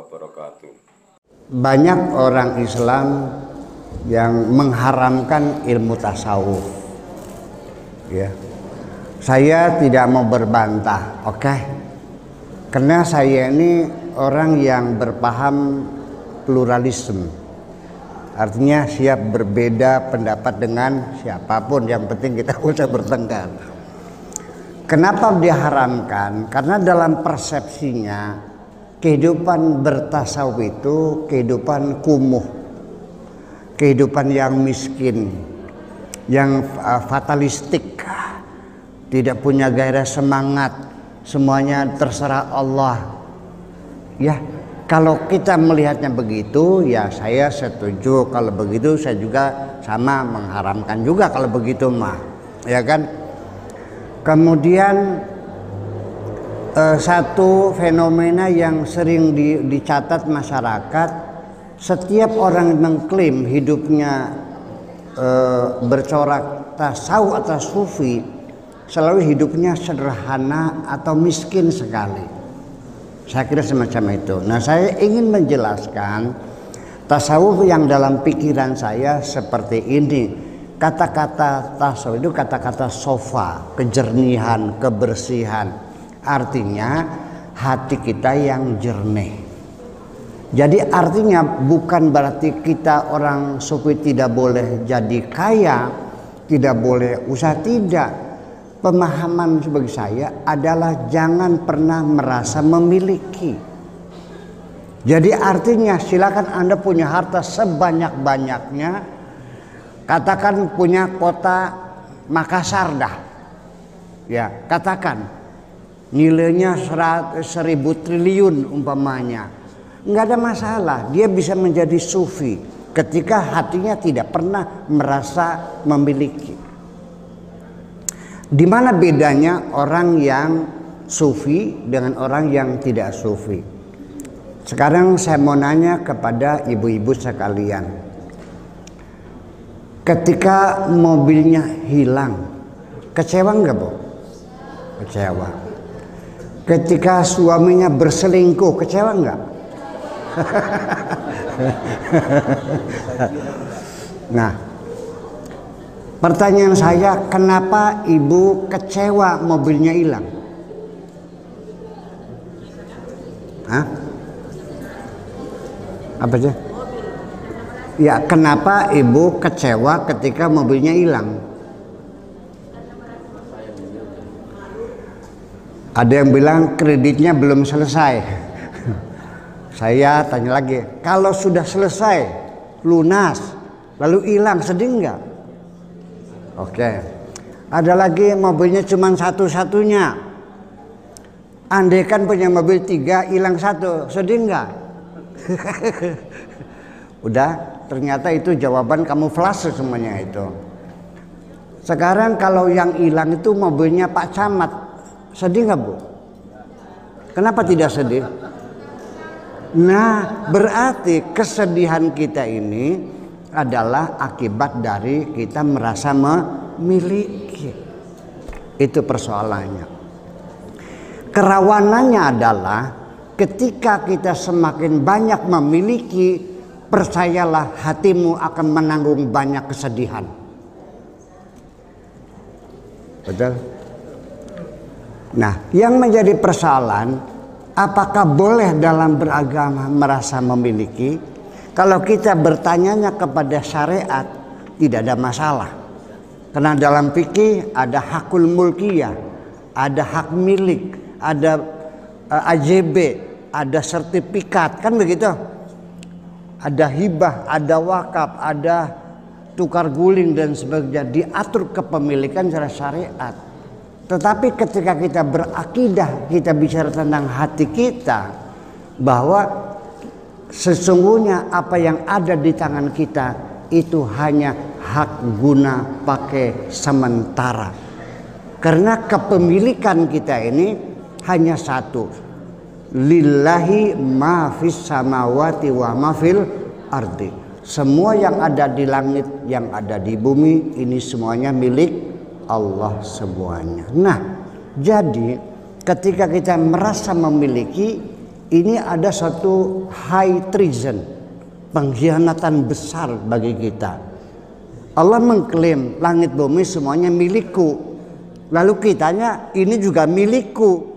wabarakatuh. Banyak orang Islam yang mengharamkan ilmu tasawuf. Ya. Saya tidak mau berbantah, oke? Karena saya ini orang yang berpaham pluralisme. Artinya siap berbeda pendapat dengan siapapun, yang penting kita usah bertengkar. Kenapa diharamkan? Karena dalam persepsinya kehidupan bertasawuf itu kehidupan kumuh, kehidupan yang miskin, yang fatalistik, tidak punya gairah semangat, semuanya terserah Allah. Ya, kalau kita melihatnya begitu, ya saya setuju. Kalau begitu saya juga sama mengharamkan juga kalau begitu mah, ya kan? Kemudian satu fenomena yang sering dicatat masyarakat, setiap orang mengklaim hidupnya bercorak tasawuf atau sufi, selalu hidupnya sederhana atau miskin sekali. Saya kira semacam itu. Nah, saya ingin menjelaskan tasawuf yang dalam pikiran saya seperti ini. Kata-kata tasawuf itu kata-kata sofa, kejernihan, kebersihan. Artinya hati kita yang jernih. Jadi artinya bukan berarti kita orang sufi tidak boleh jadi kaya, tidak boleh usaha, tidak. Pemahaman bagi saya adalah jangan pernah merasa memiliki. Jadi artinya silakan Anda punya harta sebanyak-banyaknya, katakan punya kota Makassar dah, ya katakan nilainya 1.000 triliun umpamanya, nggak ada masalah, dia bisa menjadi sufi ketika hatinya tidak pernah merasa memiliki. Di mana bedanya orang yang sufi dengan orang yang tidak sufi? Sekarang saya mau nanya kepada ibu-ibu sekalian. Ketika mobilnya hilang, kecewa nggak, Bu? Kecewa. Ketika suaminya berselingkuh, kecewa nggak? Nah, pertanyaan saya, kenapa ibu kecewa mobilnya hilang? Hah? Apa aja? Ya, kenapa ibu kecewa ketika mobilnya hilang? Ada yang bilang kreditnya belum selesai. Saya tanya lagi, kalau sudah selesai, lunas, lalu hilang, sedih nggak? Oke. Ada lagi mobilnya cuma satu-satunya. Andaikan punya mobil 3, hilang 1, sedih nggak? Udah, ternyata itu jawaban kamuflase semuanya itu. Sekarang kalau yang hilang itu mobilnya Pak Camat, sedih nggak, Bu? Kenapa tidak sedih? Nah, berarti kesedihan kita ini adalah akibat dari kita merasa memiliki. Itu persoalannya. Kerawanannya adalah ketika kita semakin banyak memiliki, percayalah hatimu akan menanggung banyak kesedihan. Betul? Nah, yang menjadi persoalan, apakah boleh dalam beragama merasa memiliki? Kalau kita bertanyanya kepada syariat, tidak ada masalah. Karena dalam fikih ada hakul mulkiyah, ada hak milik, ada AJB, ada sertifikat, kan begitu? Ada hibah, ada wakaf, ada tukar guling dan sebagainya, diatur kepemilikan secara syariat. Tetapi ketika kita berakidah, kita bicara tentang hati kita, bahwa sesungguhnya apa yang ada di tangan kita itu hanya hak guna pakai sementara. Karena kepemilikan kita ini hanya satu. Lillahi ma fis samawati wa ma fil ardi. Semua yang ada di langit, yang ada di bumi, ini semuanya milik Allah semuanya. Nah, jadi ketika kita merasa memiliki, ini ada satu high treason, pengkhianatan besar bagi kita. Allah mengklaim langit bumi semuanya milikku, lalu kitanya ini juga milikku.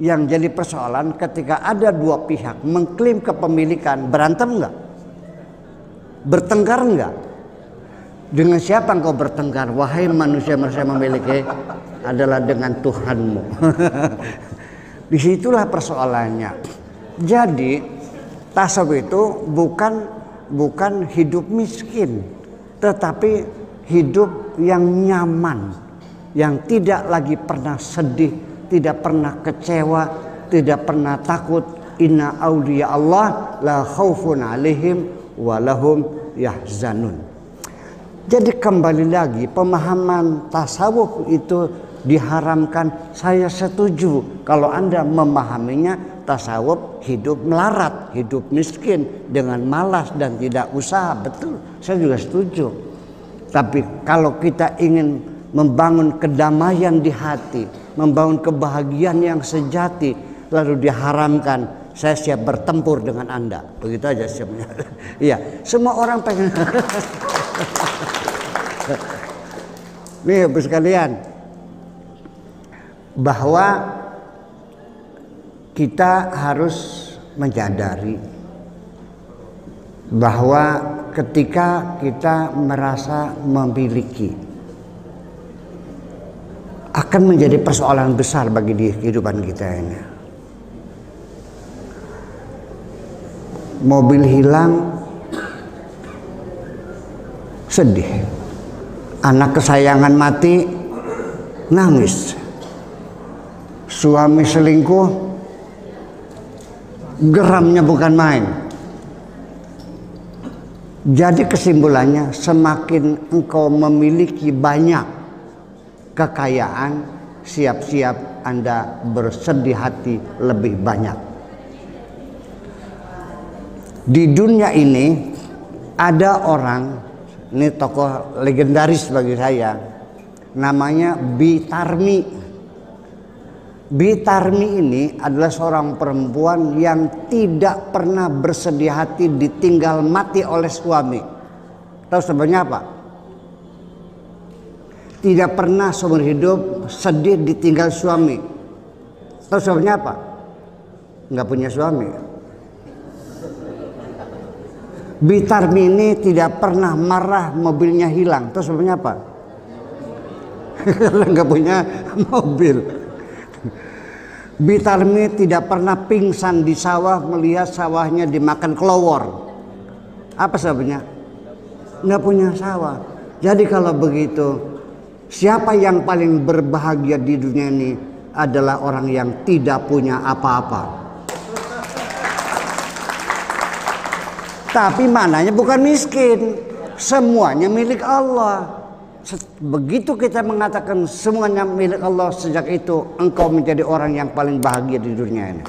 Yang jadi persoalan ketika ada dua pihak mengklaim kepemilikan, berantem nggak? Bertengkar nggak? Dengan siapa engkau bertengkar? Wahai manusia-manusia memiliki, adalah dengan Tuhanmu. Disitulah persoalannya. Jadi tasawuf itu bukan hidup miskin, tetapi hidup yang nyaman, yang tidak lagi pernah sedih, tidak pernah kecewa, tidak pernah takut. Inna awliya Allah la khaufun alaihim wa lahum yahzanun. Jadi kembali lagi, pemahaman tasawuf itu diharamkan. Saya setuju kalau Anda memahaminya tasawuf hidup melarat, hidup miskin dengan malas dan tidak usaha. Betul, saya juga setuju. Tapi kalau kita ingin membangun kedamaian di hati, membangun kebahagiaan yang sejati, lalu diharamkan, saya siap bertempur dengan Anda. Begitu aja sebenarnya. Iya, semua orang pengen. Nih, Ibu sekalian, bahwa kita harus menyadari bahwa ketika kita merasa memiliki, akan menjadi persoalan besar bagi kehidupan kita ini. Mobil hilang, sedih. Anak kesayangan mati, nangis. Suami selingkuh, geramnya bukan main. Jadi kesimpulannya, semakin engkau memiliki banyak kekayaan, siap-siap Anda bersedih hati lebih banyak. Di dunia ini ada orang, ini tokoh legendaris bagi saya, namanya Bitarmi. Bitarmi ini adalah seorang perempuan yang tidak pernah bersedih hati ditinggal mati oleh suami. Tahu sebabnya apa? Tidak pernah seumur hidup sedih ditinggal suami. Tahu sebabnya apa? Nggak punya suami. Bitarmi ini tidak pernah marah mobilnya hilang. Tahu sebabnya apa? Karena nggak punya mobil. Bitarmi tidak pernah pingsan di sawah melihat sawahnya dimakan kelowor. Apa sebabnya? Nggak punya sawah. Jadi kalau begitu, siapa yang paling berbahagia di dunia ini adalah orang yang tidak punya apa-apa. Tapi mananya bukan miskin, semuanya milik Allah. Begitu kita mengatakan semuanya milik Allah, sejak itu engkau menjadi orang yang paling bahagia di dunia ini.